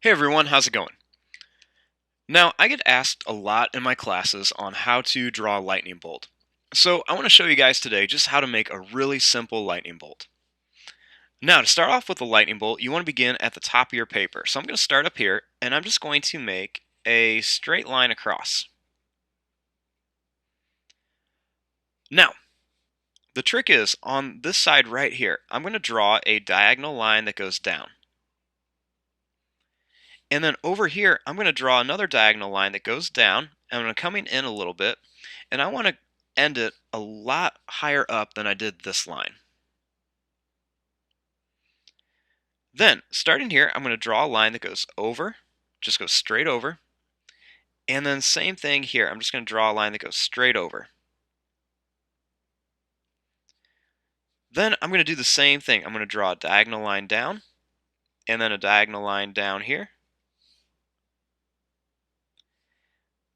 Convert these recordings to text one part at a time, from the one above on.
Hey everyone, how's it going? Now, I get asked a lot in my classes on how to draw a lightning bolt. So, I want to show you guys today just how to make a really simple lightning bolt. Now, to start off with a lightning bolt, you want to begin at the top of your paper. So, I'm going to start up here, and I'm just going to make a straight line across. Now, the trick is, on this side right here, I'm going to draw a diagonal line that goes down. And then over here, I'm going to draw another diagonal line that goes down. And I'm coming in a little bit. And I want to end it a lot higher up than I did this line. Then, starting here, I'm going to draw a line that goes over, just goes straight over. And then same thing here. I'm just going to draw a line that goes straight over. Then I'm going to do the same thing. I'm going to draw a diagonal line down, and then a diagonal line down here.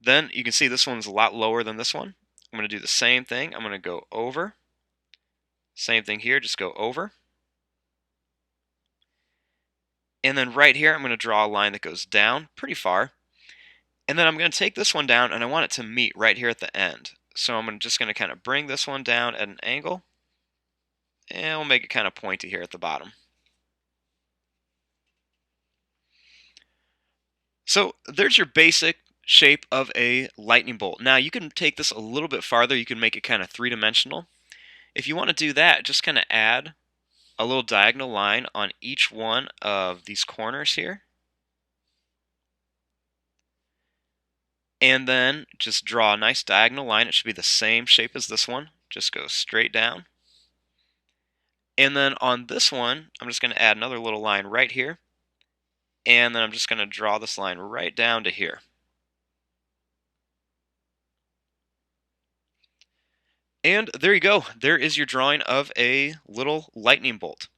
Then you can see this one's a lot lower than this one. I'm going to do the same thing. I'm going to go over. Same thing here, just go over. And then right here, I'm going to draw a line that goes down pretty far. And then I'm going to take this one down, and I want it to meet right here at the end. So I'm just going to kind of bring this one down at an angle, and we'll make it kind of pointy here at the bottom. So there's your basic shape of a lightning bolt. Now you can take this a little bit farther. You can make it kind of three-dimensional. If you want to do that, just kind of add a little diagonal line on each one of these corners here. And then just draw a nice diagonal line. It should be the same shape as this one. Just go straight down. And then on this one, I'm just going to add another little line right here. And then I'm just going to draw this line right down to here. And there you go. There is your drawing of a little lightning bolt.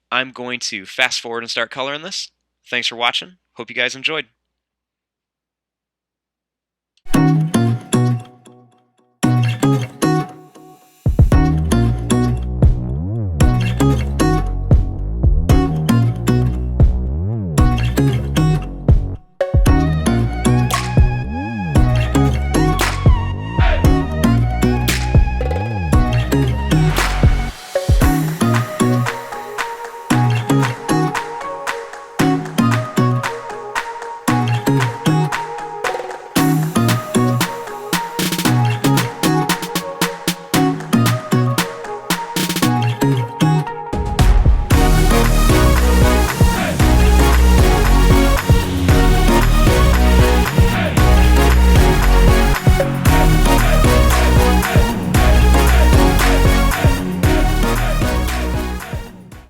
I'm going to fast forward and start coloring this. Thanks for watching. Hope you guys enjoyed.